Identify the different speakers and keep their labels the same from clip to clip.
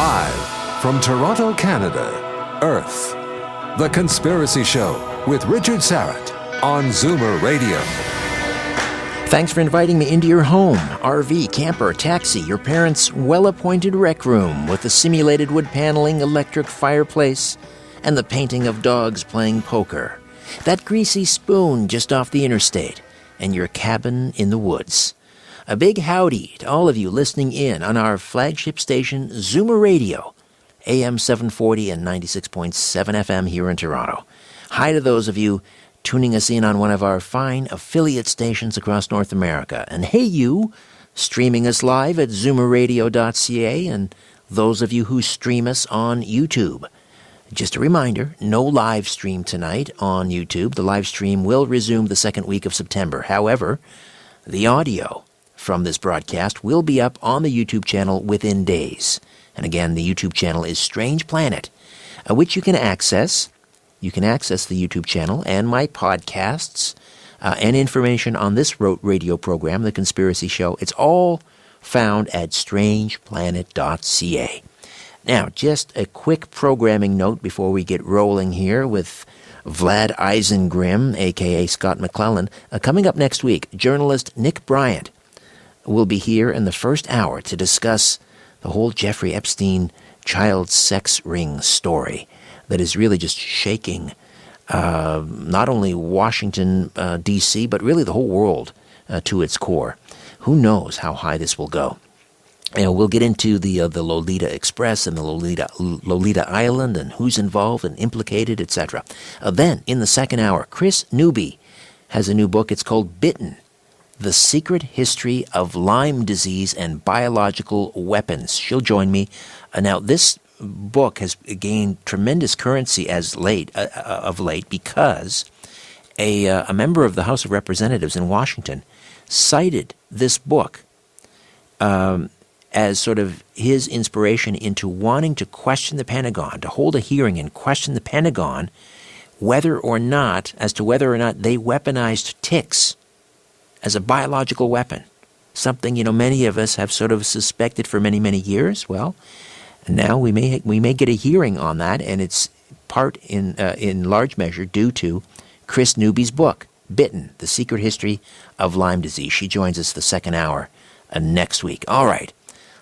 Speaker 1: Live from Toronto, Canada, Earth. The Conspiracy Show with Richard Sarrett on Zoomer Radio.
Speaker 2: Thanks for inviting me into your home, RV, camper, taxi, your parents' well-appointed rec room with the simulated wood paneling, electric fireplace, and the painting of dogs playing poker. That greasy spoon just off the interstate, and your cabin in the woods. A big howdy to all of you listening in on our flagship station, Zoomer Radio, AM 740 and 96.7 FM here in Toronto. Hi to those of you tuning us in on one of our fine affiliate stations across North America. And hey you, streaming us live at zoomerradio.ca, and those of you who stream us on YouTube. Just a reminder, no live stream tonight on YouTube. The live stream will resume the second week of September. However, the audio from this broadcast will be up on the YouTube channel within days. And again, the YouTube channel is Strange Planet, which you can access. You can access the YouTube channel and my podcasts and information on this radio program, The Conspiracy Show. It's all found at strangeplanet.ca. Now, just a quick programming note before we get rolling here with Vlad Eisengrim, a.k.a. Scott McClelland. Coming up next week, journalist Nick Bryant will be here in the first hour to discuss the whole Jeffrey Epstein child sex ring story that is really just shaking not only Washington, D.C., but really the whole world to its core. Who knows how high this will go? And we'll get into the Lolita Express and the Lolita Island and who's involved and implicated, etc. Then, in the second hour, Chris Newby has a new book. It's called Bitten, The Secret History of Lyme Disease and Biological Weapons. She'll join me. Now, this book has gained tremendous currency of late because a member of the House of Representatives in Washington cited this book as sort of his inspiration into wanting to question the Pentagon, to hold a hearing and question the Pentagon as to whether or not they weaponized ticks as a biological weapon. Something, many of us have sort of suspected for many, many years. Well, now we may get a hearing on that, and it's part in large measure due to Chris Newby's book, Bitten, The Secret History of Lyme Disease. She joins us the second hour next week. All right,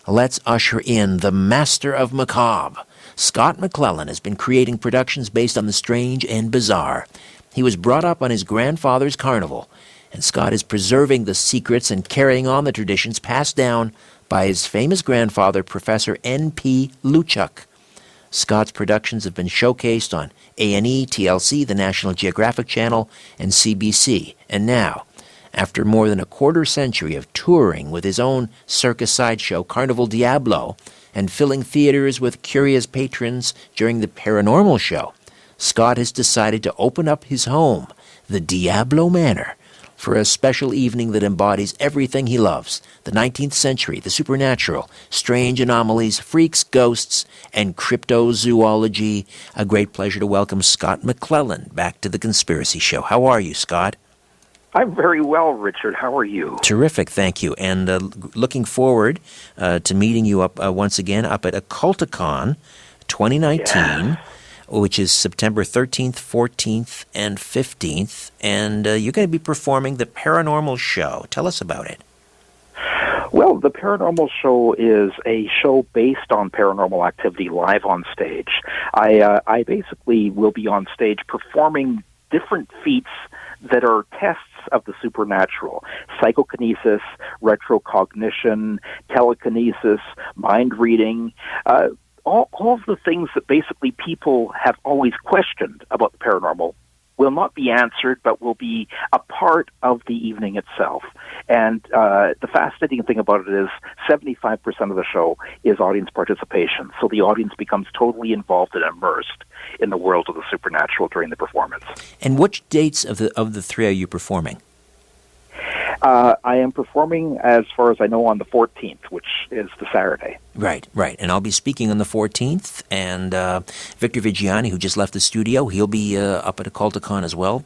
Speaker 2: let's usher in the master of macabre. Scott McClelland has been creating productions based on the strange and bizarre. He was brought up on his grandfather's carnival, and Scott is preserving the secrets and carrying on the traditions passed down by his famous grandfather, Professor N.P. Luchuk. Scott's productions have been showcased on A&E, TLC, the National Geographic Channel, and CBC. And now, after more than a quarter century of touring with his own Circus Sideshow, Carnival Diablo, and filling theaters with curious patrons during the Paranormal Show, Scott has decided to open up his home, the Diablo Manor, for a special evening that embodies everything he loves: the 19th century, the supernatural, strange anomalies, freaks, ghosts, and cryptozoology. A great pleasure to welcome Scott McClelland back to The Conspiracy Show. How are you, Scott?
Speaker 3: I'm very well, Richard. How are you?
Speaker 2: Terrific, thank you. And looking forward to meeting you up once again up at Occulticon 2019. Yeah. Which is September 13th, 14th, and 15th. And you're going to be performing the Paranormal Show. Tell us about it.
Speaker 3: Well, the Paranormal Show is a show based on paranormal activity live on stage. I basically will be on stage performing different feats that are tests of the supernatural: psychokinesis, retrocognition, telekinesis, mind reading, all of the things that basically people have always questioned about the paranormal will not be answered, but will be a part of the evening itself. And the fascinating thing about it is 75% of the show is audience participation. So the audience becomes totally involved and immersed in the world of the supernatural during the performance.
Speaker 2: And which dates of the three are you performing?
Speaker 3: I am performing, as far as I know, on the 14th, which is the Saturday.
Speaker 2: Right. And I'll be speaking on the 14th, and Victor Vigiani, who just left the studio, he'll be up at Occulticon as well,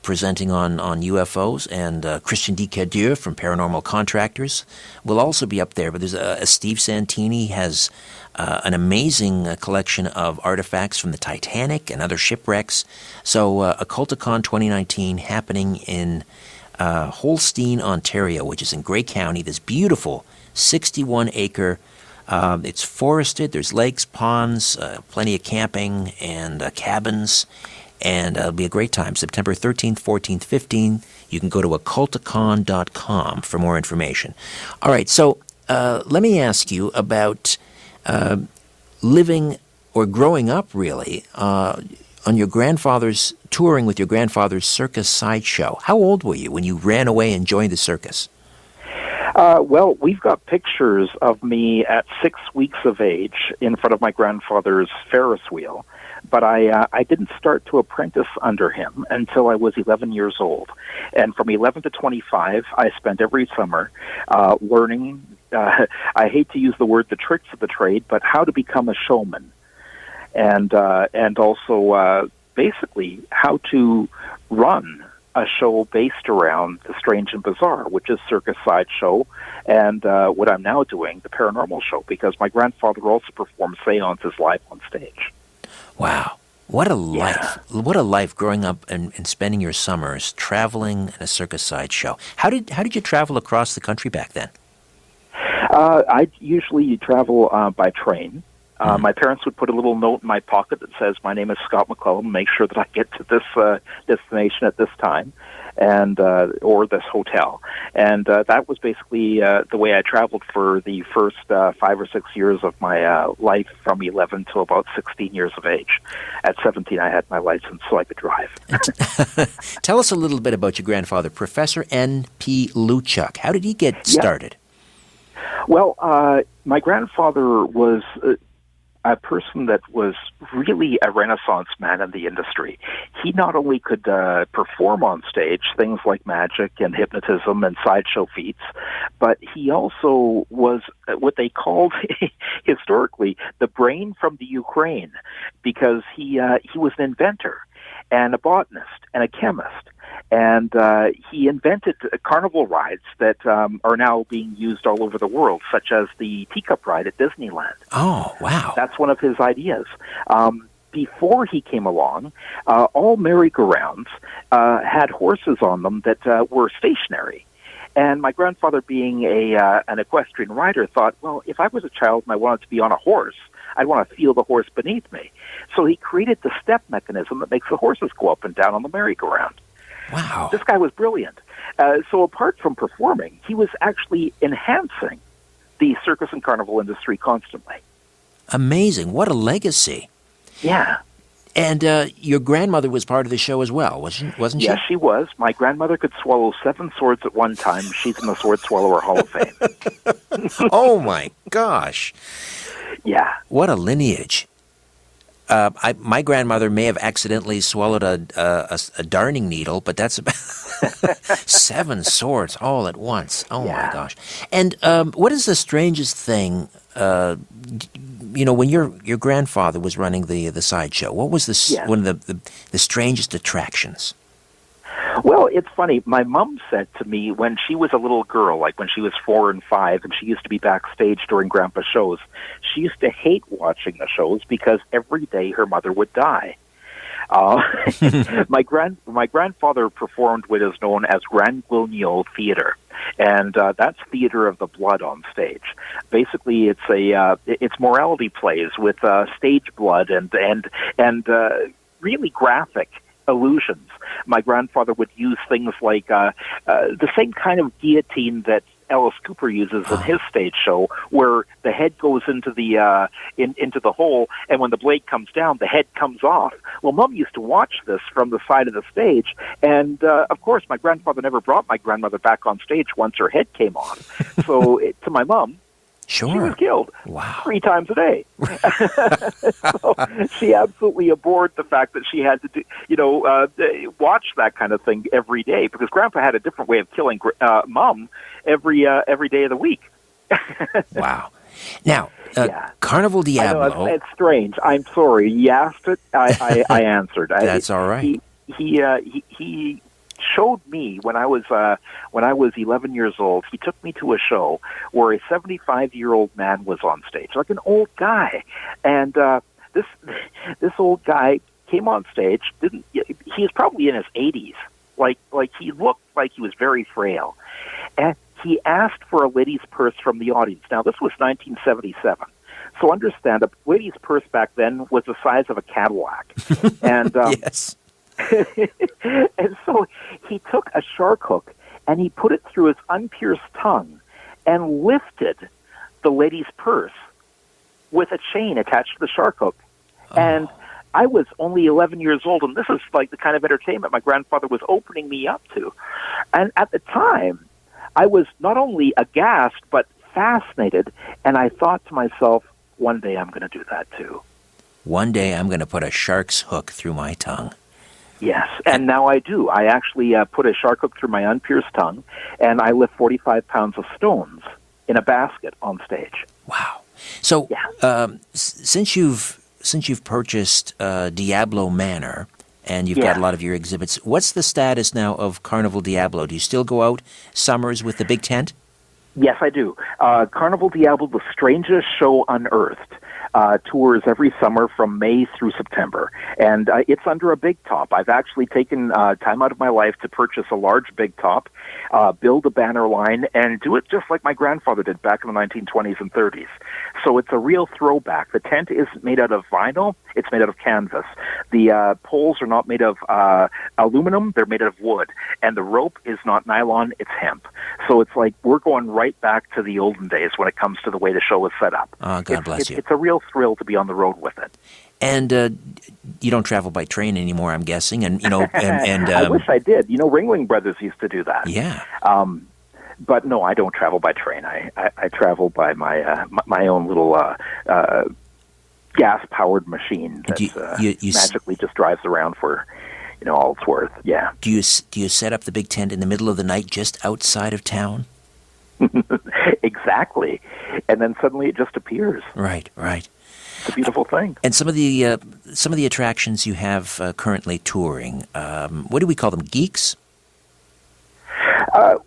Speaker 2: presenting on UFOs, and Christian D. Cadieux from Paranormal Contractors will also be up there. But there's Steve Santini has an amazing collection of artifacts from the Titanic and other shipwrecks. So Occulticon 2019 happening in Holstein, Ontario, which is in Grey County. This beautiful 61-acre, it's forested, there's lakes, ponds, plenty of camping and cabins, and it'll be a great time. September 13th, 14th, 15th. You can go to occulticon.com for more information. All right, so let me ask you about living or growing up, really, on your grandfather's, touring with your grandfather's Circus Sideshow. How old were you when you ran away and joined the circus?
Speaker 3: Well, we've got pictures of me at 6 weeks of age in front of my grandfather's Ferris wheel, but I didn't start to apprentice under him until I was 11 years old. And from 11 to 25, I spent every summer learning, I hate to use the word the tricks of the trade, but how to become a showman. And also basically how to run a show based around the strange and bizarre, which is Circus Sideshow, and what I'm now doing, the Paranormal Show, because my grandfather also performed seances live on stage.
Speaker 2: Wow. What a life. Yeah. What a life growing up and spending your summers traveling in a Circus Sideshow. How did you travel across the country back then?
Speaker 3: I usually travel by train. My parents would put a little note in my pocket that says, "My name is Scott McClelland. Make sure that I get to this destination at this time, and or this hotel." And that was basically the way I traveled for the first 5 or 6 years of my life, from 11 to about 16 years of age. At 17, I had my license, so I could drive.
Speaker 2: Tell us a little bit about your grandfather, Professor N.P. Luchuk. How did he get started?
Speaker 3: Well, my grandfather was a person that was really a Renaissance man in the industry. He not only could perform on stage, things like magic and hypnotism and sideshow feats, but he also was what they called historically the brain from the Ukraine, because he was an inventor and a botanist and a chemist. And he invented carnival rides that are now being used all over the world, such as the teacup ride at Disneyland.
Speaker 2: Oh, wow.
Speaker 3: That's one of his ideas. Before he came along, all merry-go-rounds had horses on them that were stationary. And my grandfather, being an equestrian rider, thought, well, if I was a child and I wanted to be on a horse, I'd want to feel the horse beneath me. So he created the step mechanism that makes the horses go up and down on the merry-go-round.
Speaker 2: Wow.
Speaker 3: This guy was brilliant. So apart from performing, he was actually enhancing the circus and carnival industry constantly.
Speaker 2: Amazing. What a legacy.
Speaker 3: Yeah.
Speaker 2: And your grandmother was part of the show as well, wasn't she?
Speaker 3: Yes, she was. My grandmother could swallow 7 swords at one time. She's in the Sword Swallower Hall of Fame.
Speaker 2: Oh, my gosh.
Speaker 3: Yeah.
Speaker 2: What a lineage. My grandmother may have accidentally swallowed a darning needle, but that's about 7 swords all at once. Oh, yeah. My gosh. And what is the strangest thing, when your grandfather was running the sideshow, what was one of the strangest attractions?
Speaker 3: Well, it's funny. My mom said to me when she was a little girl, like when she was 4 and 5, and she used to be backstage during Grandpa's shows, she used to hate watching the shows because every day her mother would die. My grandfather performed what is known as Grand Guignol Theater, and that's theater of the blood on stage. Basically, it's morality plays with stage blood and really graphic illusions. My grandfather would use things like the same kind of guillotine that Alice Cooper uses in his stage show, where the head goes into the into the hole, and when the blade comes down, the head comes off. Well, Mom used to watch this from the side of the stage, and of course, my grandfather never brought my grandmother back on stage once her head came off. So to my mom,
Speaker 2: Sure.
Speaker 3: She was killed
Speaker 2: Wow.
Speaker 3: 3 times a day. So she absolutely abhorred the fact that she had to watch that kind of thing every day, because Grandpa had a different way of killing Mom every day of the week.
Speaker 2: Wow. Now,
Speaker 3: Yeah.
Speaker 2: Carnival
Speaker 3: I
Speaker 2: Diablo.
Speaker 3: know, it's strange. I'm sorry. You asked it. I answered.
Speaker 2: That's all right.
Speaker 3: He showed me when I was 11 years old. He took me to a show where a 75-year-old man was on stage, like an old guy, and this old guy came on stage. He was probably in his 80s. Like he looked like he was very frail, and he asked for a lady's purse from the audience. Now, this was 1977. So understand, a lady's purse back then was the size of a Cadillac. And
Speaker 2: Yes.
Speaker 3: and so he took a shark hook and he put it through his unpierced tongue and lifted the lady's purse with a chain attached to the shark hook.
Speaker 2: Oh.
Speaker 3: And I was only 11 years old, and this is like the kind of entertainment my grandfather was opening me up to. And at the time, I was not only aghast, but fascinated, and I thought to myself, one day I'm going to do that too.
Speaker 2: One day I'm going to put a shark's hook through my tongue.
Speaker 3: Yes, and now I do. I actually put a shark hook through my unpierced tongue, and I lift 45 pounds of stones in a basket on stage.
Speaker 2: Wow. So,
Speaker 3: Yeah.
Speaker 2: since you've purchased Diablo Manor, and you've got a lot of your exhibits, what's the status now of Carnival Diablo? Do you still go out summers with the big tent?
Speaker 3: Yes, I do. Carnival Diablo, the strangest show unearthed, tours every summer from May through September. And it's under a big top. I've actually taken time out of my life to purchase a large big top, build a banner line, and do it just like my grandfather did back in the 1920s and 30s. So it's a real throwback. The tent isn't made out of vinyl. It's made out of canvas. The poles are not made of aluminum. They're made out of wood. And the rope is not nylon. It's hemp. So it's like we're going right back to the olden days when it comes to the way the show was set up.
Speaker 2: Oh, God bless you.
Speaker 3: It's a real thrill to be on the road with it.
Speaker 2: And you don't travel by train anymore, I'm guessing. And
Speaker 3: I wish I did. Ringling Brothers used to do that.
Speaker 2: Yeah.
Speaker 3: But no, I don't travel by train. I travel by my own little gas-powered machine that magically just drives around for all it's worth. Yeah.
Speaker 2: Do you set up the big tent in the middle of the night just outside of town?
Speaker 3: Exactly. And then suddenly it just appears.
Speaker 2: Right.
Speaker 3: It's a beautiful thing.
Speaker 2: And some of the attractions you have currently touring, what do we call them? Geeks?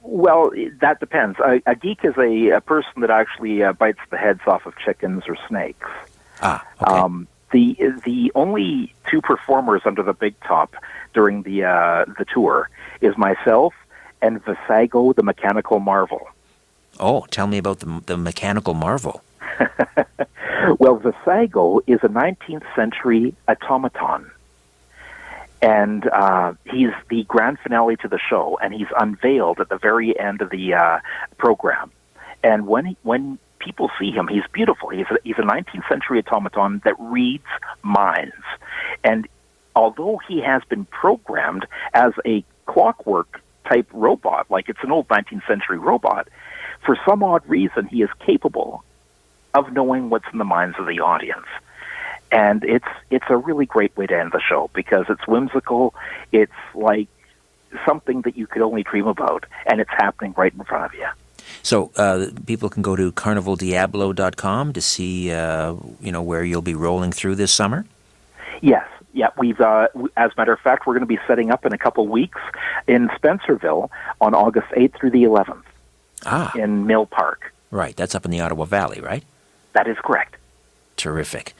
Speaker 3: Well, that depends. A geek is a person that actually bites the heads off of chickens or snakes.
Speaker 2: Okay.
Speaker 3: The only 2 performers under the big top during the tour is myself and Visago, the mechanical marvel.
Speaker 2: Oh, tell me about the mechanical marvel.
Speaker 3: Well, Visago is a 19th century automaton. And he's the grand finale to the show, and he's unveiled at the very end of the program. And when people see him, he's beautiful. He's a 19th century automaton that reads minds. And although he has been programmed as a clockwork type robot, like it's an old 19th century robot, for some odd reason he is capable of knowing what's in the minds of the audience. And it's a really great way to end the show because it's whimsical. It's like something that you could only dream about, and it's happening right in front of you.
Speaker 2: So people can go to carnivaldiablo.com to see where you'll be rolling through this summer?
Speaker 3: Yes. Yeah, we've, as a matter of fact, we're going to be setting up in a couple weeks in Spencerville on August 8th through the 11th in Mill Park.
Speaker 2: Right, that's up in the Ottawa Valley, right?
Speaker 3: That is correct.
Speaker 2: Terrific.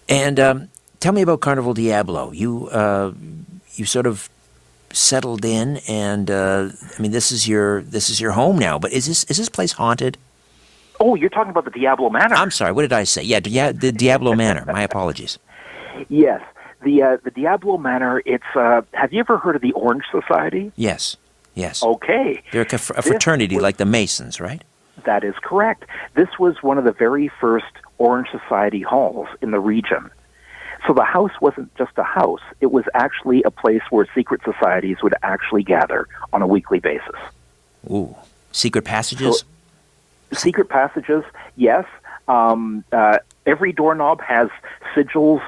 Speaker 2: And tell me about Carnival Diablo. You sort of settled in, and this is your home now. But is this place haunted?
Speaker 3: Oh, you're talking about the Diablo Manor.
Speaker 2: I'm sorry. What did I say? Yeah, the Diablo Manor. My apologies.
Speaker 3: Yes, the Diablo Manor. It's. Have you ever heard of the Orange Society?
Speaker 2: Yes.
Speaker 3: Okay.
Speaker 2: They're a fraternity like the Masons, right?
Speaker 3: That is correct. This was one of the very first Orange Society halls in the region. So the house wasn't just a house. It was actually a place where secret societies would actually gather on a weekly basis.
Speaker 2: Ooh. Secret passages?
Speaker 3: Secret passages, yes. Every doorknob has sigils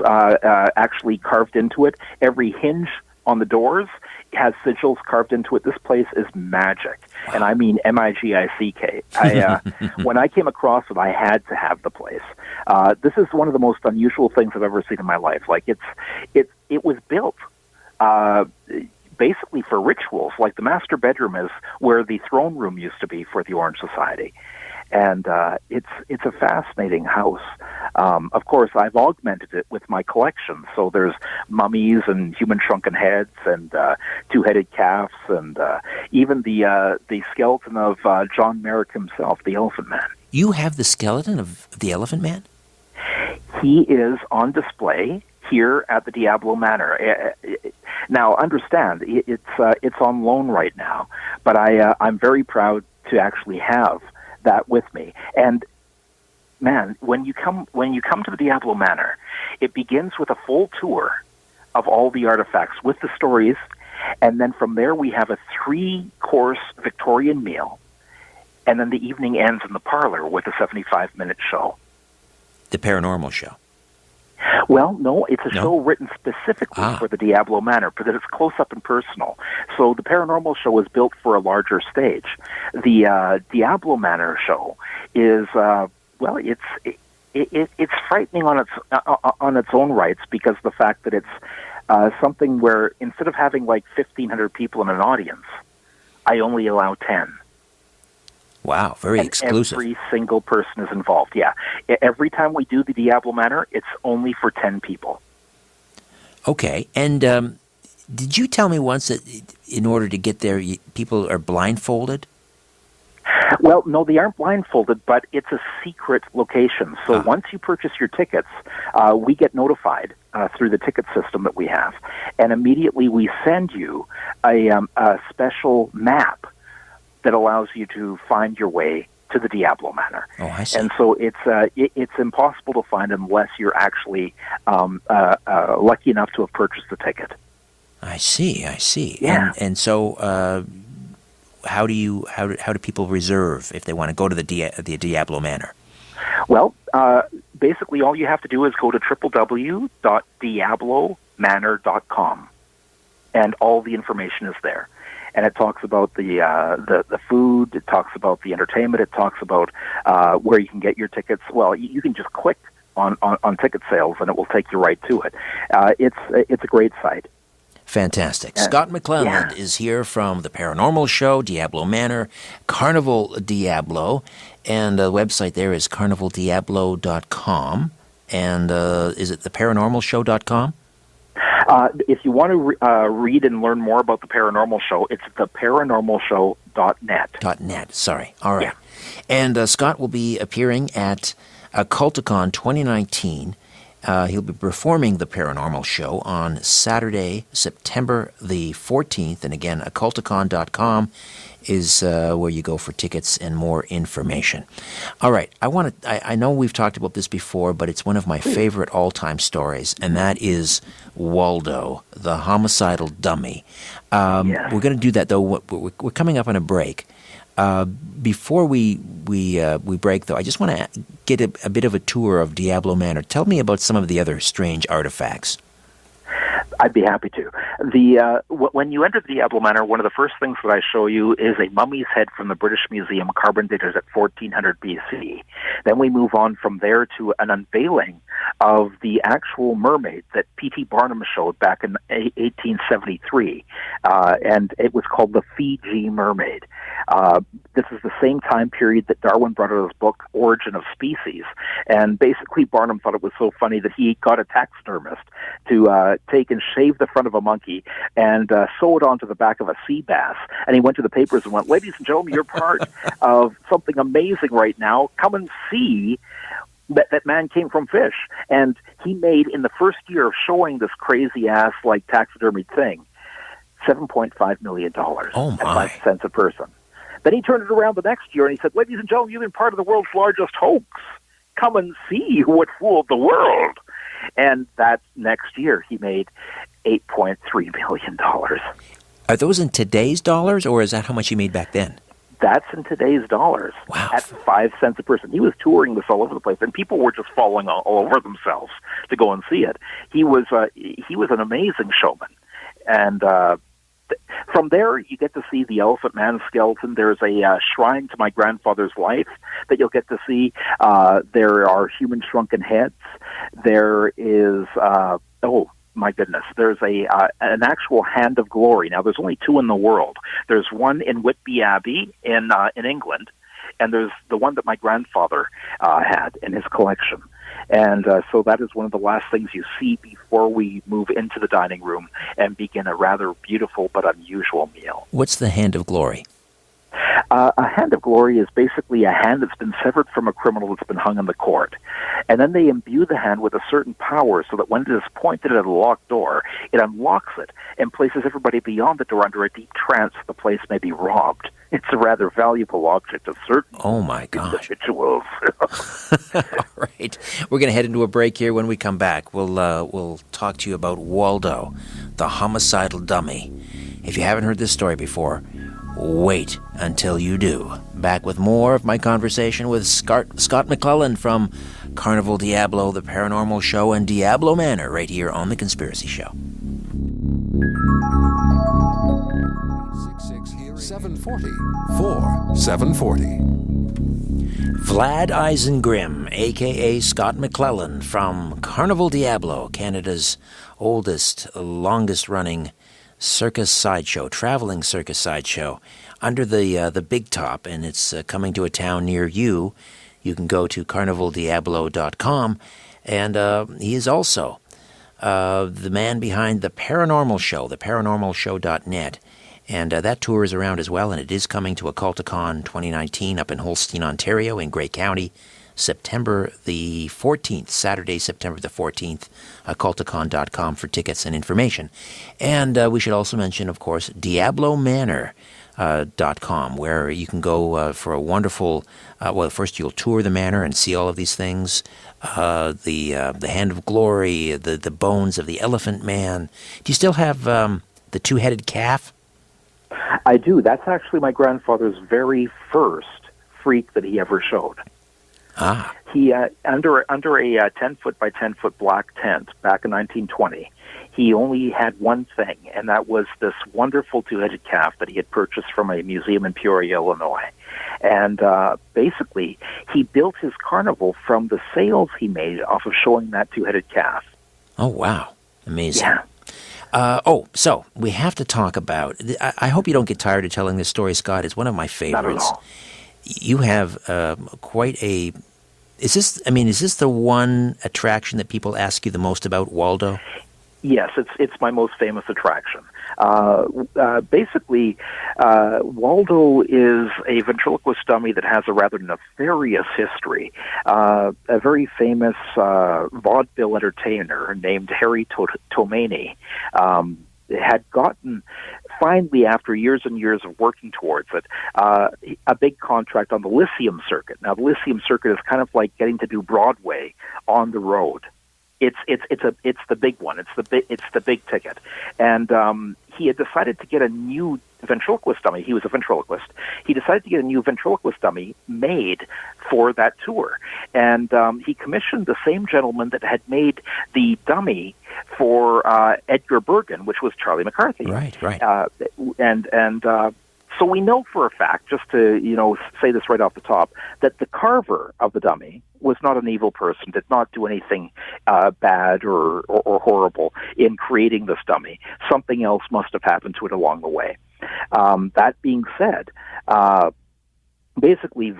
Speaker 3: actually carved into it. Every hinge on the doors has sigils carved into it. This place is magic, and I mean M-I-G-I-C-K. When I came across it, I had to have the place. This is one of the most unusual things I've ever seen in my life. Like it was built basically for rituals. Like the master bedroom is where the throne room used to be for the Orange Society. And it's a fascinating house. Of course, I've augmented it with my collection. So there's mummies and human shrunken heads and two-headed calves and even the skeleton of John Merrick himself, the Elephant Man.
Speaker 2: You have the skeleton of the Elephant Man?
Speaker 3: He is on display here at the Diablo Manor. Now, understand, it's on loan right now, but I'm very proud to actually have that with me. And man, when you come to the Diablo Manor, it begins with a full tour of all the artifacts with the stories, and then from there we have a 3-course Victorian meal, and then the evening ends in the parlor with a 75-minute show.
Speaker 2: The Paranormal Show.
Speaker 3: Well, no, it's a show written specifically for the Diablo Manor, because it's close up and personal. So the Paranormal Show is built for a larger stage. The Diablo Manor show is it's frightening on its own rights, because the fact that it's something where instead of having like 1,500 people in an audience, I only allow 10.
Speaker 2: Wow, very exclusive.
Speaker 3: Every single person is involved, yeah. Every time we do the Diablo Manor, it's only for 10 people.
Speaker 2: Okay, and did you tell me once that in order to get there, people are blindfolded?
Speaker 3: Well, no, they aren't blindfolded, but it's a secret location. So once you purchase your tickets, we get notified through the ticket system that we have, and immediately we send you a special map that allows you to find your way to the Diablo Manor.
Speaker 2: Oh, I see.
Speaker 3: And so it's impossible to find unless you're actually lucky enough to have purchased the ticket.
Speaker 2: I see.
Speaker 3: Yeah.
Speaker 2: And so, how do people reserve if they want to go to the Diablo Manor?
Speaker 3: Well, basically, all you have to do is go to www.diablomanor.com, and all the information is there. And it talks about the food, it talks about the entertainment, it talks about where you can get your tickets. Well, you can just click on ticket sales, and it will take you right to it. It's a great site.
Speaker 2: Fantastic. Scott McClelland is here from the Paranormal Show, Diablo Manor, Carnival Diablo, and the website there is carnivaldiablo.com. And is it theparanormalshow.com?
Speaker 3: If you want to read and learn more about the Paranormal Show, it's theparanormalshow.net.
Speaker 2: .net, sorry. All right.
Speaker 3: Yeah.
Speaker 2: And Scott will be appearing at Culticon 2019. He'll be performing the Paranormal Show on Saturday, September the 14th. And again, occulticon.com is where you go for tickets and more information. All right. I know we've talked about this before, but it's one of my favorite all-time stories, and that is Waldo, the homicidal dummy. We're going to do that, though. We're coming up on a break. Before we break, though, I just want to get a bit of a tour of Diablo Manor. Tell me about some of the other strange artifacts.
Speaker 3: I'd be happy to. When you enter the Diablo Manor, one of the first things that I show you is a mummy's head from the British Museum, carbon dated at 1400 BC. Then we move on from there to an unveiling of the actual mermaid that P.T. Barnum showed back in 1873, and it was called the Fiji Mermaid. This is the same time period that Darwin brought out his book, Origin of Species, and basically Barnum thought it was so funny that he got a taxidermist to take and shave the front of a monkey and sew it onto the back of a sea bass, and he went to the papers and went, "Ladies and gentlemen, you're part of something amazing right now. Come and see that man came from fish." And he made, in the first year of showing this crazy-ass, like, taxidermied thing, $7.5 million
Speaker 2: Oh,
Speaker 3: at
Speaker 2: my.
Speaker 3: 5 cents a person. Then he turned it around the next year and he said, "Ladies and gentlemen, you've been part of the world's largest hoax. Come and see what fooled the world." And that next year he made $8.3 million.
Speaker 2: Are those in today's dollars, or is that how much he made back then?
Speaker 3: That's in today's dollars.
Speaker 2: Wow.
Speaker 3: At 5 cents a person. He was touring this all over the place, and people were just falling all over themselves to go and see it. He was an amazing showman. And from there, you get to see the Elephant Man skeleton. There's a shrine to my grandfather's life that you'll get to see. There are human shrunken heads. There is, my goodness, there's an actual Hand of Glory. Now, there's only 2 in the world. There's one in Whitby Abbey in England, and there's the one that my grandfather had in his collection. And so that is one of the last things you see before we move into the dining room and begin a rather beautiful but unusual meal.
Speaker 2: What's the Hand of Glory?
Speaker 3: A Hand of Glory is basically a hand that's been severed from a criminal that's been hung in the court. And then they imbue the hand with a certain power so that when it is pointed at a locked door, it unlocks it and places everybody beyond the door under a deep trance so the place may be robbed. It's a rather valuable object of certain individuals.
Speaker 2: All right. We're going to head into a break here. When we come back, we'll talk to you about Waldo, the homicidal dummy. If you haven't heard this story before, wait until you do. Back with more of my conversation with Scott McClelland from Carnival Diablo, the Paranormal Show, and Diablo Manor right here on The Conspiracy Show.
Speaker 1: 740 740.
Speaker 2: Vlad Eisengrim, a.k.a. Scott McClelland from Carnival Diablo, Canada's oldest, longest-running Circus Sideshow, traveling Circus Sideshow, under the Big Top, and it's coming to a town near you. You can go to carnivaldiablo.com, and he is also the man behind the Paranormal Show, theparanormalshow.net. And that tour is around as well, and it is coming to Occulticon 2019 up in Holstein, Ontario, in Grey County, September the 14th, Saturday, September the 14th, occulticon.com for tickets and information. And we should also mention, of course, diablomanor.com, where you can go for a wonderful, first you'll tour the manor and see all of these things, the Hand of Glory, the bones of the Elephant Man. Do you still have the two-headed calf?
Speaker 3: I do. That's actually my grandfather's very first freak that he ever showed.
Speaker 2: Ah.
Speaker 3: He under a 10-foot by 10-foot black tent back in 1920, he only had one thing, and that was this wonderful two-headed calf that he had purchased from a museum in Peoria, Illinois. And basically, he built his carnival from the sales he made off of showing that two-headed calf.
Speaker 2: Oh, wow. Amazing.
Speaker 3: Yeah.
Speaker 2: So we have to talk about, I hope you don't get tired of telling this story, Scott. It's one of my favorites.
Speaker 3: Not at all.
Speaker 2: You have quite a, is this the one attraction that people ask you the most about, Waldo?
Speaker 3: Yes, it's my most famous attraction. Basically, Waldo is a ventriloquist dummy that has a rather nefarious history. A very famous vaudeville entertainer named Harry Tomani had gotten, finally, after years and years of working towards it, a big contract on the Lyceum circuit. Now, the Lyceum circuit is kind of like getting to do Broadway on the road. It's the big one. It's the big ticket, and he had decided to get a new ventriloquist dummy. He was a ventriloquist. He decided to get a new ventriloquist dummy made for that tour, and he commissioned the same gentleman that had made the dummy for Edgar Bergen, which was Charlie McCarthy.
Speaker 2: Right.
Speaker 3: So we know for a fact, just to say this right off the top, that the carver of the dummy was not an evil person, did not do anything bad or horrible in creating this dummy. Something else must have happened to it along the way. That being said, basically,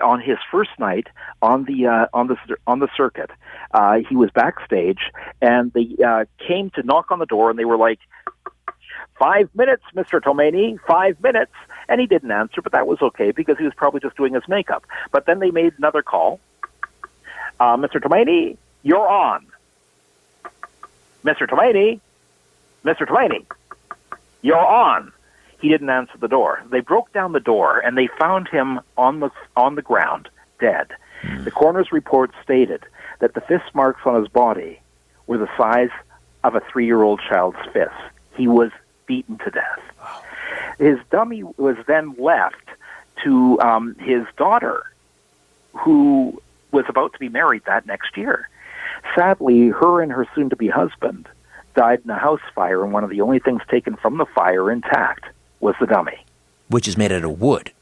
Speaker 3: on his first night on the circuit, he was backstage, and they came to knock on the door, and they were like, 5 minutes, Mr. Tomani, 5 minutes. And he didn't answer, but that was okay because he was probably just doing his makeup. But then they made another call. Mr. Tomani, you're on. Mr. Tomani, you're on. He didn't answer the door. They broke down the door, and they found him on the ground, dead. The coroner's report stated that the fist marks on his body were the size of a 3-year-old child's fist. He was beaten to death. His dummy was then left to his daughter, who was about to be married that next year. Sadly, her and her soon-to-be husband died in a house fire, and one of the only things taken from the fire intact was the dummy.
Speaker 2: Which is made out of wood.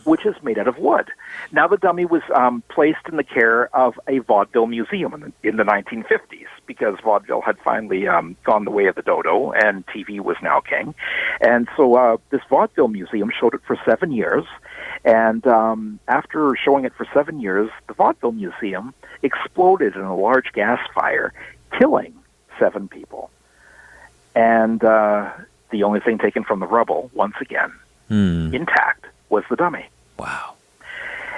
Speaker 3: Which is made out of wood. Now, the dummy was placed in the care of a vaudeville museum in the 1950s, because vaudeville had finally gone the way of the dodo, and TV was now king. And so this vaudeville museum showed it for 7 years, and after showing it for 7 years, the vaudeville museum exploded in a large gas fire, killing 7 people. And the only thing taken from the rubble, once again, intact, was the dummy.
Speaker 2: Wow.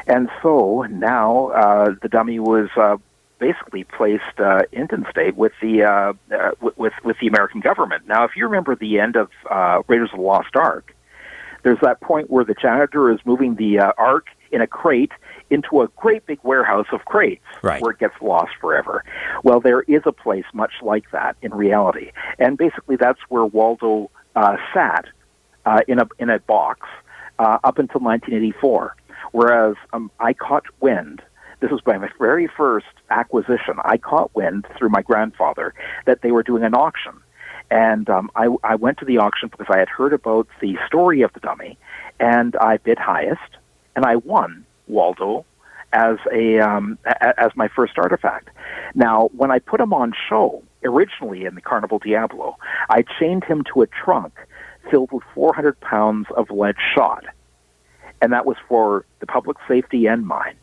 Speaker 3: And so now the dummy was basically placed in state with the with the American government. Now, if you remember the end of Raiders of the Lost Ark, there's that point where the janitor is moving the Ark in a crate into a great big warehouse of crates,
Speaker 2: right,
Speaker 3: where it gets lost forever. Well, there is a place much like that in reality, and basically that's where Waldo sat in a box up until 1984. Whereas I caught wind. This was my very first acquisition. I caught wind through my grandfather that they were doing an auction. And I went to the auction because I had heard about the story of the dummy, and I bid highest, and I won Waldo as my first artifact. Now, when I put him on show, originally in the Carnival Diablo, I chained him to a trunk filled with 400 pounds of lead shot. And that was for the public safety and mine.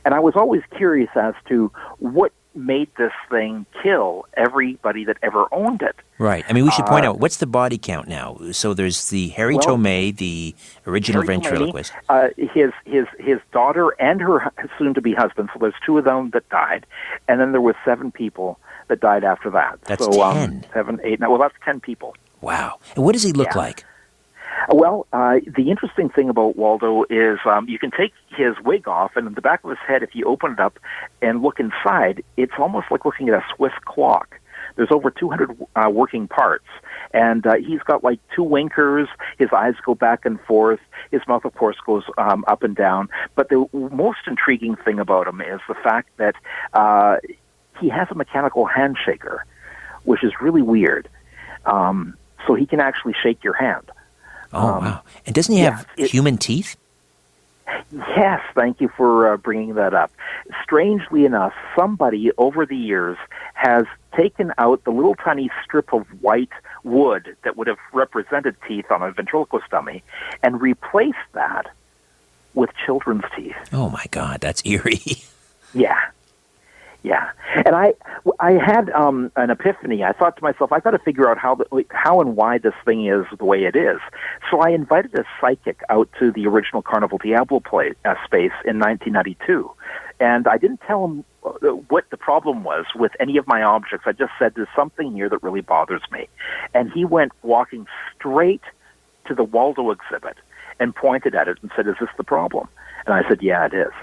Speaker 3: And I was always curious as to what made this thing kill everybody that ever owned it.
Speaker 2: Right. I mean, we should point out, what's the body count now? So there's the Harry Tomei, the original ventriloquist.
Speaker 3: His daughter and her soon-to-be husband, so there's 2 of them that died. And then there was 7 people that died after that.
Speaker 2: That's
Speaker 3: so,
Speaker 2: 10.
Speaker 3: 7, 8, well, that's 10 people.
Speaker 2: Wow. And what does he look like?
Speaker 3: Well, the interesting thing about Waldo is you can take his wig off, and in the back of his head, if you open it up and look inside, it's almost like looking at a Swiss clock. There's over 200 working parts, and he's got like 2 winkers. His eyes go back and forth. His mouth, of course, goes up and down. But the most intriguing thing about him is the fact that he has a mechanical handshaker, which is really weird. So he can actually shake your hand.
Speaker 2: Oh, wow. And doesn't he have human teeth?
Speaker 3: Yes, thank you for bringing that up. Strangely enough, somebody over the years has taken out the little tiny strip of white wood that would have represented teeth on a ventriloquist dummy and replaced that with children's teeth.
Speaker 2: Oh, my God, that's eerie.
Speaker 3: Yeah. And I had an epiphany. I thought to myself, I got to figure out how and why this thing is the way it is. So I invited a psychic out to the original Carnival Diablo space in 1992, and I didn't tell him what the problem was with any of my objects. I just said, there's something here that really bothers me. And he went walking straight to the Waldo exhibit and pointed at it and said, is this the problem? And I said, yeah, it is.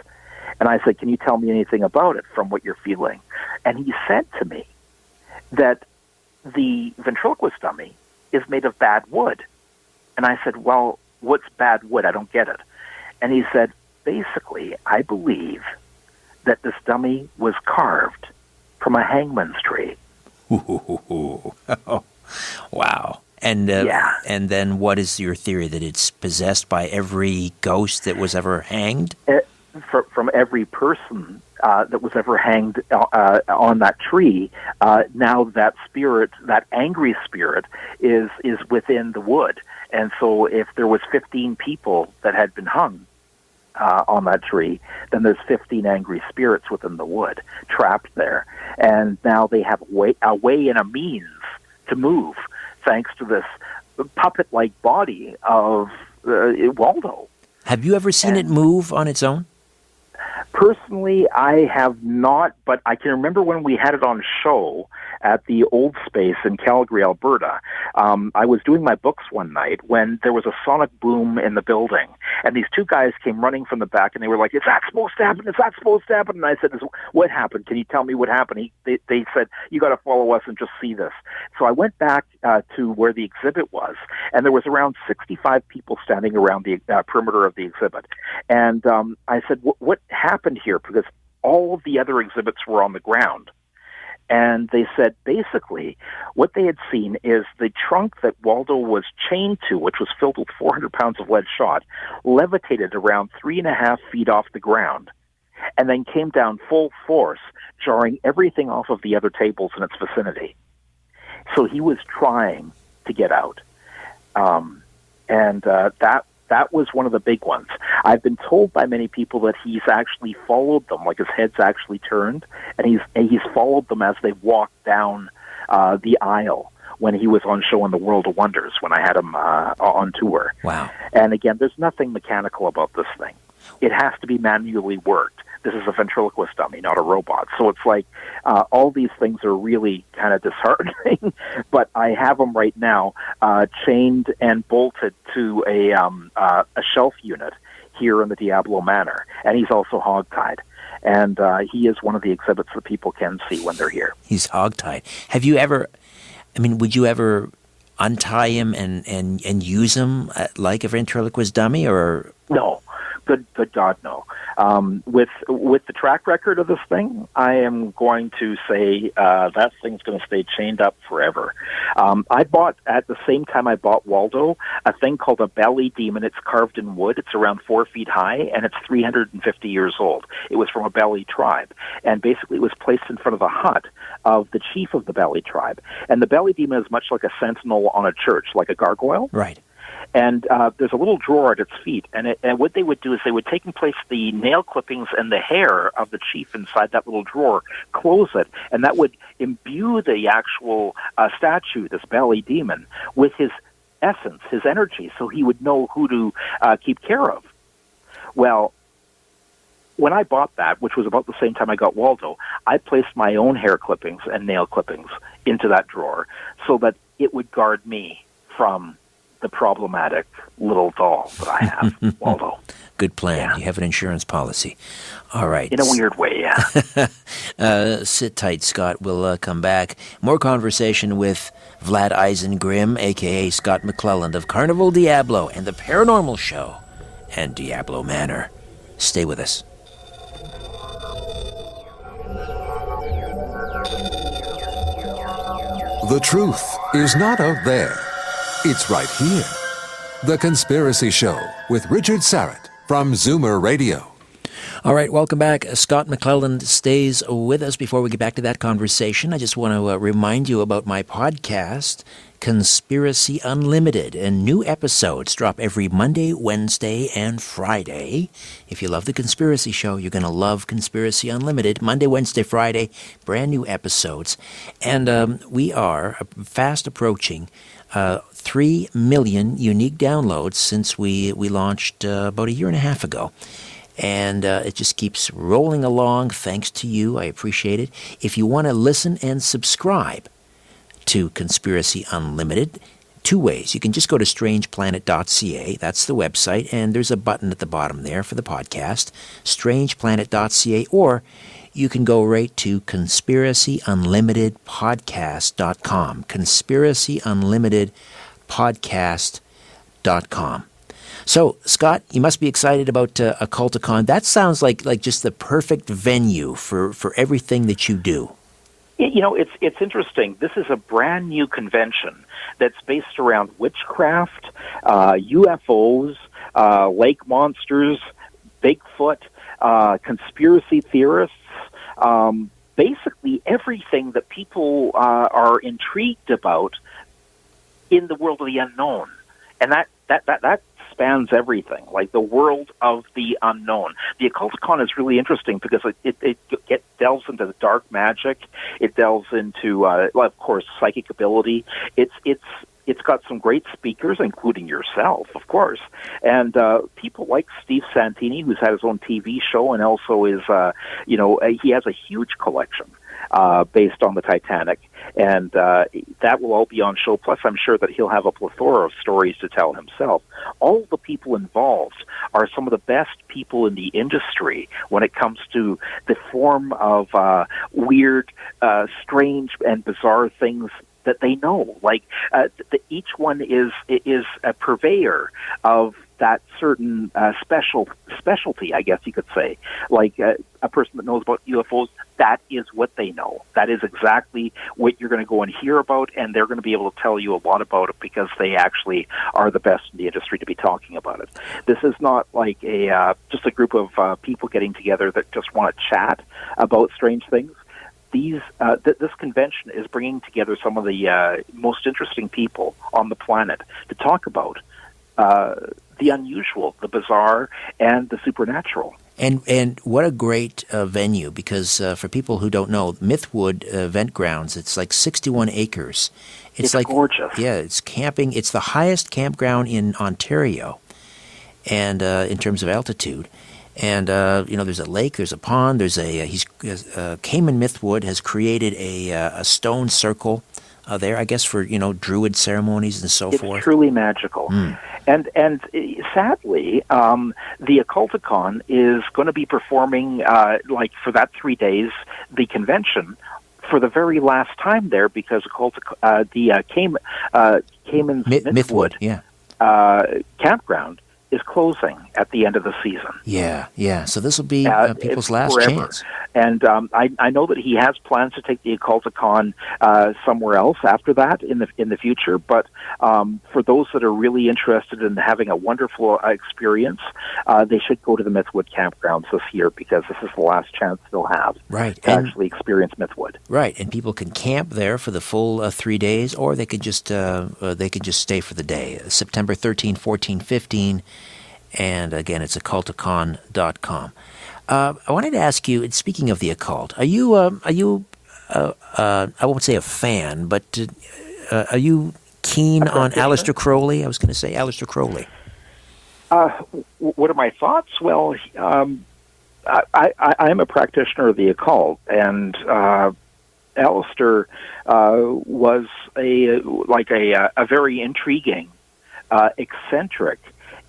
Speaker 3: And I said, can you tell me anything about it from what you're feeling? And he said to me that the ventriloquist dummy is made of bad wood. And I said, well, what's bad wood? I don't get it. And he said, basically, I believe that this dummy was carved from a hangman's tree.
Speaker 2: Wow. And and then what is your theory, that it's possessed by every ghost that was ever hanged?
Speaker 3: From every person that was ever hanged on that tree, now that spirit, that angry spirit, is within the wood. And so if there was 15 people that had been hung on that tree, then there's 15 angry spirits within the wood, trapped there. And now they have a way and a means to move, thanks to this puppet-like body of Waldo.
Speaker 2: Have you ever seen it move on its own?
Speaker 3: Personally, I have not, but I can remember when we had it on show at the Old Space in Calgary, Alberta. I was doing my books one night when there was a sonic boom in the building, and these two guys came running from the back, and they were like, "Is that supposed to happen? Is that supposed to happen?" And I said, "What happened? Can you tell me what happened?" They said, "You got to follow us and just see this." So I went back to where the exhibit was, and there was around 65 people standing around the perimeter of the exhibit. And I said, what happened here? Because all of the other exhibits were on the ground. And they said, basically, what they had seen is the trunk that Waldo was chained to, which was filled with 400 pounds of lead shot, levitated around 3.5 feet off the ground, and then came down full force, jarring everything off of the other tables in its vicinity. So he was trying to get out. That was one of the big ones. I've been told by many people that he's actually followed them, like his head's actually turned, and he's followed them as they walked down the aisle when he was on show in the World of Wonders, when I had him on tour.
Speaker 2: Wow.
Speaker 3: And again, there's nothing mechanical about this thing. It has to be manually worked. This is a ventriloquist dummy, not a robot. So it's like all these things are really kind of disheartening. But I have them right now chained and bolted to a shelf unit here in the Diablo Manor. And he's also hogtied. And he is one of the exhibits that people can see when they're here.
Speaker 2: He's hogtied. Have you ever, would you ever untie him and use him like a ventriloquist dummy, or?
Speaker 3: No. Good God, no. With the track record of this thing, I am going to say that thing's going to stay chained up forever. I bought, at the same time I bought Waldo, a thing called a belly demon. It's carved in wood. It's around 4 feet high, and it's 350 years old. It was from a Belly tribe, and basically it was placed in front of the hut of the chief of the Belly tribe. And the belly demon is much like a sentinel on a church, like a gargoyle.
Speaker 2: Right.
Speaker 3: And there's a little drawer at its feet. And what they would do is they would take and place the nail clippings and the hair of the chief inside that little drawer, close it, and that would imbue the actual statue, this belly demon, with his essence, his energy, so he would know who to keep care of. Well, when I bought that, which was about the same time I got Waldo, I placed my own hair clippings and nail clippings into that drawer so that it would guard me from the problematic little doll that I have, Waldo.
Speaker 2: Good plan.
Speaker 3: Yeah.
Speaker 2: You have an insurance policy. All right.
Speaker 3: In a weird way, yeah.
Speaker 2: Sit tight, Scott. We'll come back. More conversation with Vlad Eisengrim, a.k.a. Scott McClelland of Carnival Diablo and the Paranormal Show and Diablo Manor. Stay with us.
Speaker 1: The truth is not out there. It's right here. The Conspiracy Show with Richard Sarrett from Zoomer Radio.
Speaker 2: All right, welcome back. Scott McClelland stays with us. Before we get back to that conversation, I just want to remind you about my podcast, Conspiracy Unlimited, and new episodes drop every Monday, Wednesday, and Friday. If you love The Conspiracy Show, you're going to love Conspiracy Unlimited. Monday, Wednesday, Friday, brand new episodes. And we are fast approaching 3 million unique downloads since we launched about a year and a half ago. And it just keeps rolling along thanks to you. I appreciate it. If you want to listen and subscribe to Conspiracy Unlimited, two ways. You can just go to strangeplanet.ca. That's the website. And there's a button at the bottom there for the podcast, strangeplanet.ca. Or you can go right to conspiracyunlimitedpodcast.com. Conspiracyunlimitedpodcast.com. So, Scott, you must be excited about Occulticon. That sounds like just the perfect venue for everything that you do.
Speaker 3: You know, it's interesting. This is a brand new convention that's based around witchcraft, UFOs, lake monsters, Bigfoot, conspiracy theorists, basically everything that people are intrigued about in the world of the unknown. And that spans everything, like the world of the unknown. The Occulticon is really interesting because it delves into the dark magic. It delves into, well, of course, psychic ability. It's It's got some great speakers, including yourself, of course, and people like Steve Santini, who's had his own TV show, and also is, he has a huge collection based on the Titanic, and that will all be on show. Plus, I'm sure that he'll have a plethora of stories to tell himself. All the people involved are some of the best people in the industry when it comes to the form of weird, strange, and bizarre things that they know. Like each one is a purveyor of that certain specialty, I guess you could say. Like a person that knows about UFOs, that is what they know. That is exactly what you're going to go and hear about, and they're going to be able to tell you a lot about it because they actually are the best in the industry to be talking about it. This is not like just a group of people getting together that just want to chat about strange things. This convention is bringing together some of the most interesting people on the planet to talk about the unusual, the bizarre, and the supernatural.
Speaker 2: And what a great venue, because for people who don't know, Mythwood Event Grounds, it's like 61 acres.
Speaker 3: It's like gorgeous.
Speaker 2: Yeah, it's camping. It's the highest campground in Ontario, and in terms of altitude. And there's a lake, there's a pond, there's Cayman Mythwood has created a stone circle there, I guess, for druid ceremonies and so forth.
Speaker 3: It's truly magical. And sadly, the Occulticon is going to be performing for that 3 days, the convention, for the very last time there, because the Cayman's
Speaker 2: Mythwood,
Speaker 3: campground is closing at the end of the season.
Speaker 2: Yeah. So this will be people's last chance.
Speaker 3: And I know that he has plans to take the Occulticon somewhere else after that in the future. But for those that are really interested in having a wonderful experience, they should go to the Mythwood campgrounds this year, because this is the last chance they'll have to actually experience Mythwood.
Speaker 2: Right, and people can camp there for the full 3 days, or they could just stay for the day. September 13, 14, 15. And again, it's occulticon.com. I wanted to ask you, speaking of the occult, are you I won't say a fan, but are you keen on Aleister Crowley? I was going to say Aleister Crowley.
Speaker 3: What are my thoughts? Well, I'm a practitioner of the occult, and Aleister was a very intriguing, eccentric,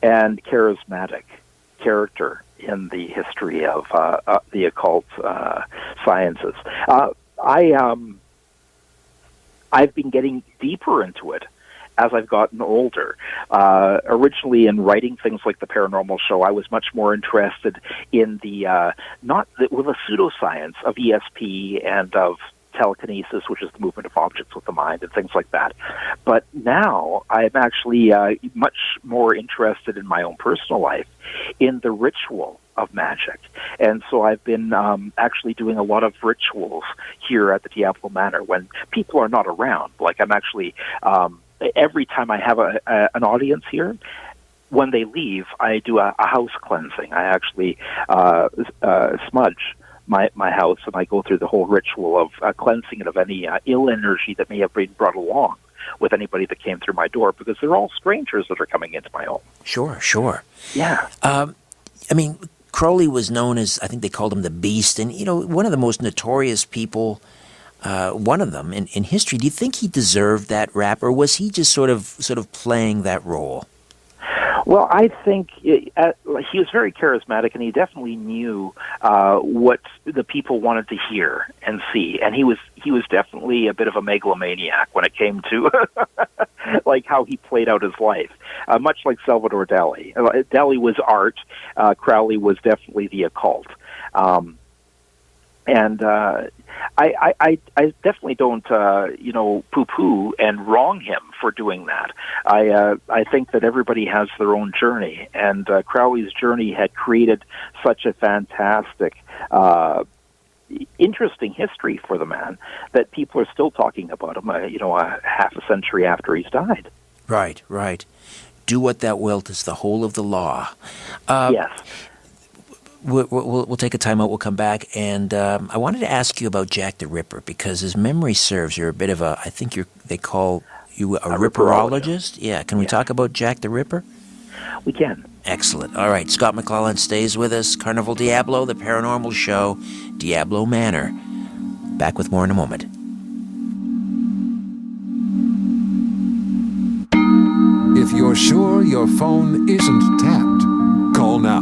Speaker 3: and charismatic character in the history of the occult sciences. I've been getting deeper into it as I've gotten older. Originally, in writing things like the Paranormal Show, I was much more interested in the pseudoscience of ESP and of telekinesis, which is the movement of objects with the mind and things like that. But now I'm actually much more interested in my own personal life in the ritual of magic. And so I've been actually doing a lot of rituals here at the Diablo Manor when people are not around. Like, I'm actually, every time I have an audience here, when they leave, I do a house cleansing. I actually smudge my house, and I go through the whole ritual of cleansing it of any ill energy that may have been brought along with anybody that came through my door, because they're all strangers that are coming into my home.
Speaker 2: Sure.
Speaker 3: Yeah.
Speaker 2: I mean, Crowley was known as, I think they called him the Beast, and, one of the most notorious people, one of them in history. Do you think he deserved that rap, or was he just sort of playing that role?
Speaker 3: Well, I think he was very charismatic, and he definitely knew what the people wanted to hear and see. And he was definitely a bit of a megalomaniac when it came to like how he played out his life, much like Salvador Dali. Dali was art. Crowley was definitely the occult. And I definitely don't poo-poo and wrong him for doing that. I think that everybody has their own journey, and Crowley's journey had created such a fantastic, interesting history for the man that people are still talking about him. A half a century after he's died.
Speaker 2: Right. Do what thou wilt is the whole of the law.
Speaker 3: Yes.
Speaker 2: We'll take a time out. We'll come back, and I wanted to ask you about Jack the Ripper, because as memory serves, you're a bit of a, I think they call You a
Speaker 3: ripperologist.
Speaker 2: ripperologist? Yeah. Can we talk about Jack the Ripper?
Speaker 3: We can.
Speaker 2: Excellent. All right. Scott McClelland stays with us. Carnival Diablo, the Paranormal Show, Diablo Manor. Back with more in a moment.
Speaker 1: If you're sure your phone isn't tapped, call now.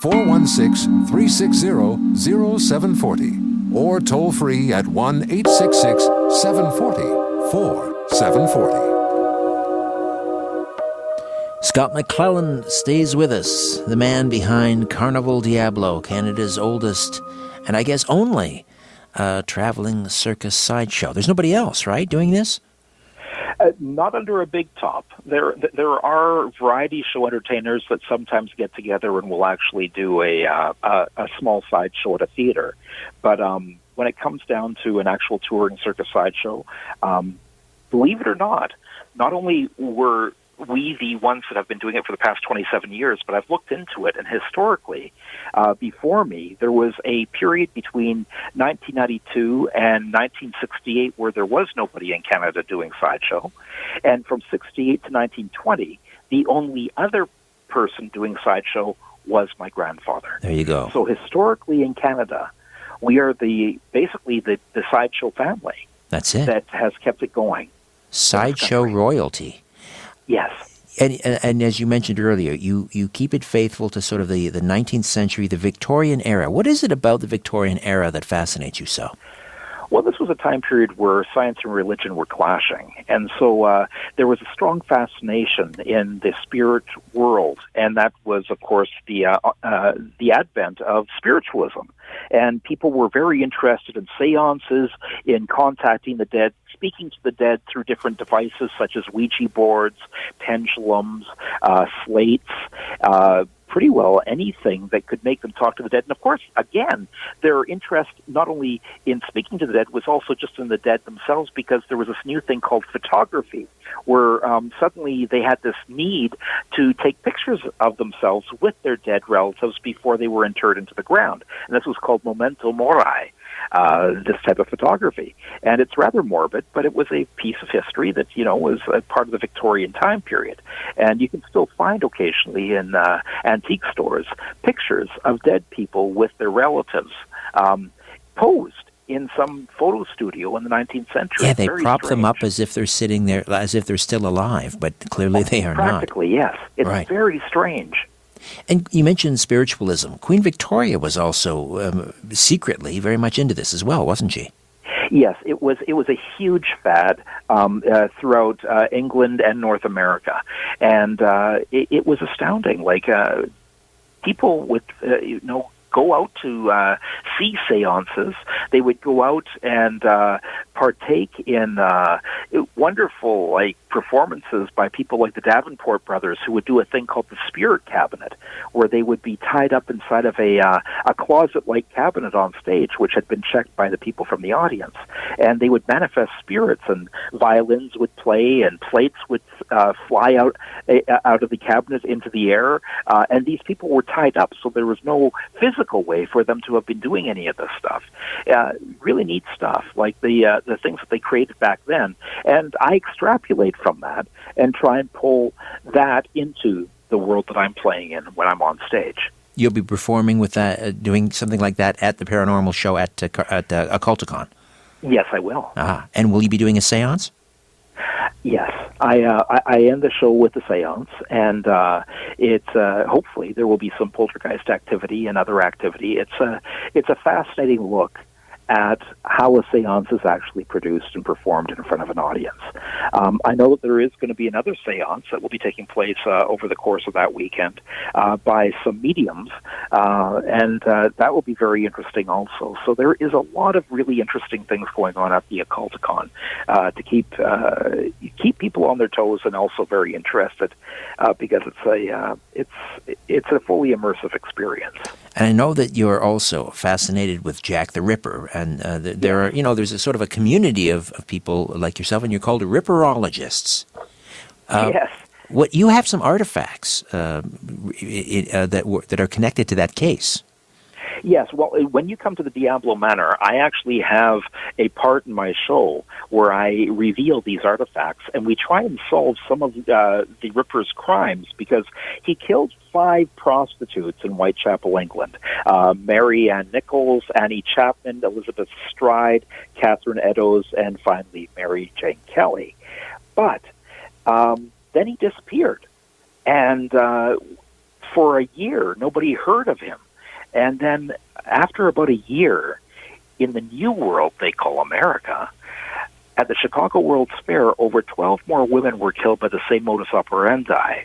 Speaker 1: 416-360-0740 or toll free at 1-866-740-4740.
Speaker 2: Scott McClelland stays with us, the man behind Carnival Diablo, Canada's oldest and I guess only traveling circus sideshow. There's nobody else, right, doing this?
Speaker 3: Not under a big top. There are variety show entertainers that sometimes get together and will actually do a small sideshow at a theater. But when it comes down to an actual touring circus sideshow, believe it or not only were we the ones that have been doing it for the past 27 years, but I've looked into it, and historically, before me, there was a period between 1992 and 1968 where there was nobody in Canada doing sideshow, and from 68 to 1920, the only other person doing sideshow was my grandfather.
Speaker 2: There you go.
Speaker 3: So historically in Canada, we are basically the sideshow family.
Speaker 2: That's it.
Speaker 3: That has kept it going.
Speaker 2: Sideshow royalty.
Speaker 3: Yes.
Speaker 2: And as you mentioned earlier, you keep it faithful to sort of the 19th century, the Victorian era. What is it about the Victorian era that fascinates you so?
Speaker 3: Well, this was a time period where science and religion were clashing, and so there was a strong fascination in the spirit world, and that was, of course, the advent of spiritualism. And people were very interested in seances, in contacting the dead, speaking to the dead through different devices such as Ouija boards, pendulums, slates, pretty well anything that could make them talk to the dead. And of course, again, their interest not only in speaking to the dead was also just in the dead themselves, because there was this new thing called photography, where suddenly they had this need to take pictures of themselves with their dead relatives before they were interred into the ground. And this was called memento mori. This type of photography. And it's rather morbid, but it was a piece of history that, was a part of the Victorian time period. And you can still find occasionally in antique stores pictures of dead people with their relatives posed in some photo studio in the 19th century.
Speaker 2: Yeah, they prop them up as if they're sitting there, as if they're still alive, but clearly they are not.
Speaker 3: Practically, yes. It's very strange.
Speaker 2: And you mentioned spiritualism. Queen Victoria was also secretly very much into this as well, wasn't she?
Speaker 3: Yes, it was a huge fad throughout England and North America, and it was astounding. Like people would, go out to see seances. They would go out and partake in wonderful performances by people like the Davenport brothers, who would do a thing called the spirit cabinet, where they would be tied up inside of a closet-like cabinet on stage, which had been checked by the people from the audience, and they would manifest spirits, and violins would play, and plates would fly out of the cabinet into the air, and these people were tied up, so there was no physical way for them to have been doing any of this stuff. Really neat stuff, like the things that they created back then. And I extrapolate from that and try and pull that into the world that I'm playing in when I'm on stage.
Speaker 2: You'll be performing with that, doing something like that at the Paranormal Show at Occulticon?
Speaker 3: Yes, I will.
Speaker 2: And will you be doing a seance? Yes.
Speaker 3: I end the show with a seance, and it's hopefully there will be some poltergeist activity and other activity. It's a fascinating look at how a seance is actually produced and performed in front of an audience. I know that there is going to be another seance that will be taking place over the course of that weekend by some mediums, and that will be very interesting also. So there is a lot of really interesting things going on at the Occulticon to keep people on their toes and also very interested, because it's a fully immersive experience.
Speaker 2: And I know that you're also fascinated with Jack the Ripper, and there are, there's a sort of a community of people like yourself, and you're called ripperologists.
Speaker 3: Yes.
Speaker 2: What you have some artifacts that are connected to that case.
Speaker 3: Yes, well, when you come to the Diablo Manor, I actually have a part in my show where I reveal these artifacts, and we try and solve some of the Ripper's crimes, because he killed 5 prostitutes in Whitechapel, England. Mary Ann Nichols, Annie Chapman, Elizabeth Stride, Catherine Eddowes, and finally Mary Jane Kelly. But then he disappeared, and for a year, nobody heard of him. And then after about a year, in the New World they call America, at the Chicago World's Fair, over 12 more women were killed by the same modus operandi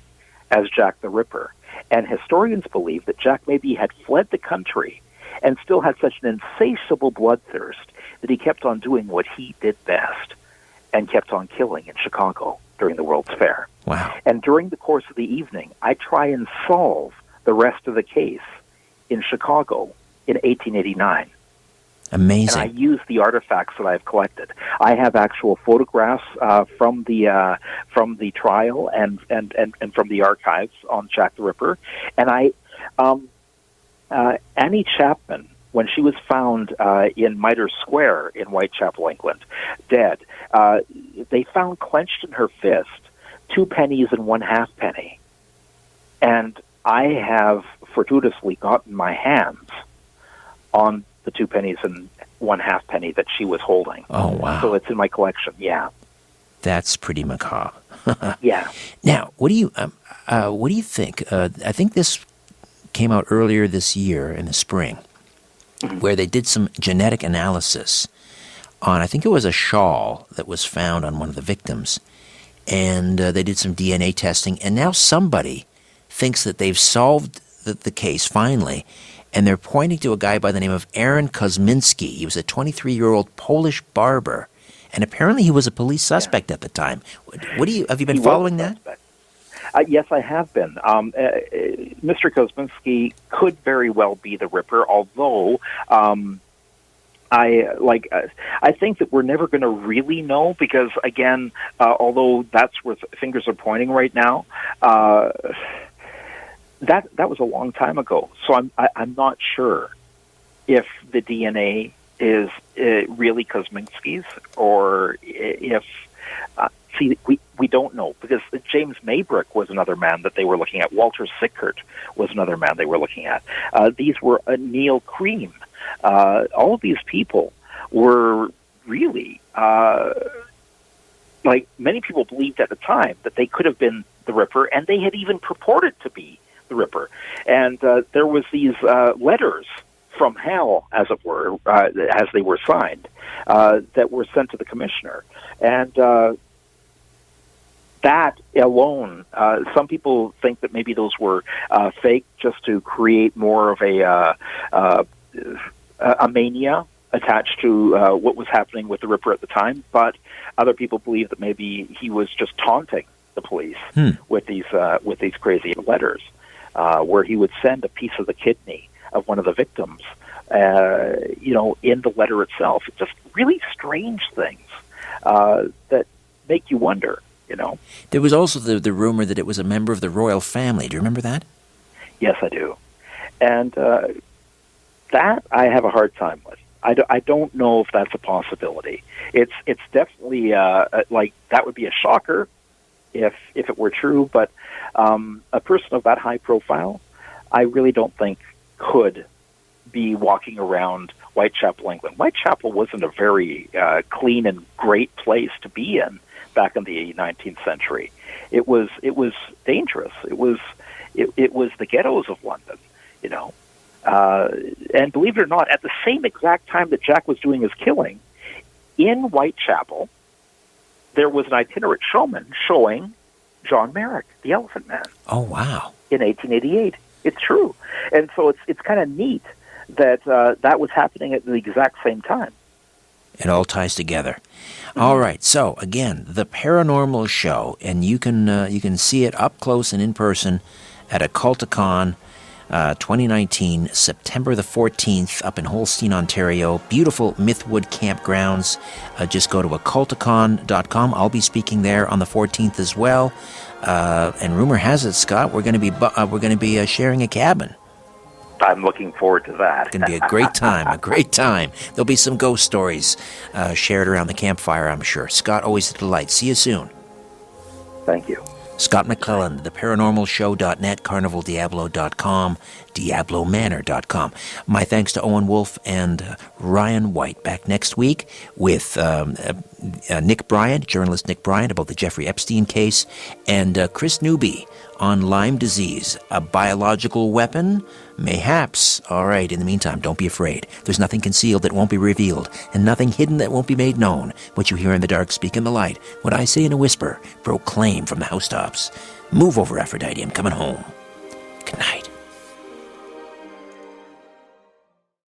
Speaker 3: as Jack the Ripper. And historians believe that Jack maybe had fled the country and still had such an insatiable bloodthirst that he kept on doing what he did best and kept on killing in Chicago during the World's Fair.
Speaker 2: Wow.
Speaker 3: And during the course of the evening, I try and solve the rest of the case in Chicago in 1889.
Speaker 2: Amazing.
Speaker 3: And I use the artifacts that I've collected. I have actual photographs from the trial and from the archives on Jack the Ripper. And Annie Chapman, when she was found in Mitre Square in Whitechapel, England, dead, they found clenched in her fist 2 pennies and 1 halfpenny. And I have fortuitously gotten my hands on the 2 pennies and 1 halfpenny that she was holding.
Speaker 2: Oh, wow.
Speaker 3: So it's in my collection, yeah.
Speaker 2: That's pretty macabre.
Speaker 3: Yeah.
Speaker 2: Now, what do you think? I think this came out earlier this year in the spring, where they did some genetic analysis on, I think it was a shawl that was found on one of the victims, and they did some DNA testing, and now somebody thinks that they've solved the case finally, and they're pointing to a guy by the name of Aaron Kosminski. He was a 23-year-old Polish barber, and apparently he was a police suspect at the time. Have you been following that?
Speaker 3: Yes, I have been. Mr. Kosminski could very well be the Ripper, although I think that we're never going to really know, because again, although that's where fingers are pointing right now, that was a long time ago. So I'm not sure if the DNA is really Kosminski's, or if we don't know, because James Maybrick was another man that they were looking at. Walter Sickert was another man they were looking at. These were Neil Cream. All of these people were really, like many people believed at the time, that they could have been the Ripper, and they had even purported to be the Ripper. And there was these letters from hell, as it were, as they were signed, that were sent to the commissioner. And that alone, some people think that maybe those were fake, just to create more of a mania attached to what was happening with the Ripper at the time. But other people believe that maybe he was just taunting the police with these crazy letters, where he would send a piece of the kidney of one of the victims, in the letter itself. Just really strange things that make you wonder.
Speaker 2: There was also the rumor that it was a member of the royal family. Do you remember that?
Speaker 3: Yes, I do. And that I have a hard time with. I don't know if that's a possibility. It's definitely that would be a shocker if it were true. But a person of that high profile, I really don't think could be walking around Whitechapel, England. Whitechapel wasn't a very clean and great place to be in back in the 19th century. It was dangerous. It was the ghettos of London, and believe it or not, at the same exact time that Jack was doing his killing, in Whitechapel, there was an itinerant showman showing John Merrick, the Elephant Man.
Speaker 2: Oh, wow.
Speaker 3: In 1888. It's true. And so it's kind of neat that that was happening at the exact same time.
Speaker 2: It all ties together. All right. So again, the Paranormal Show, and you can see it up close and in person at Occulticon 2019, September the 14th, up in Holstein, Ontario. Beautiful Mythwood campgrounds. Just go to occulticon.com. I'll be speaking there on the 14th as well. And rumor has it, Scott, we're going to be sharing a cabin.
Speaker 3: I'm looking forward to that.
Speaker 2: It's going to be a great time, a great time. There'll be some ghost stories shared around the campfire, I'm sure. Scott, always a delight. See you soon.
Speaker 3: Thank you.
Speaker 2: Scott McClelland, theparanormalshow.net, carnivaldiablo.com, diablomanor.com. My thanks to Owen Wolf and Ryan White. Back next week with Nick Bryant, journalist Nick Bryant, about the Jeffrey Epstein case, and Chris Newby on Lyme disease. A biological weapon? Mayhaps. All right, in the meantime, don't be afraid. There's nothing concealed that won't be revealed, and nothing hidden that won't be made known. What you hear in the dark, speak in the light. What I say in a whisper, proclaim from the housetops. Move over, Aphrodite, I'm coming home. Good night.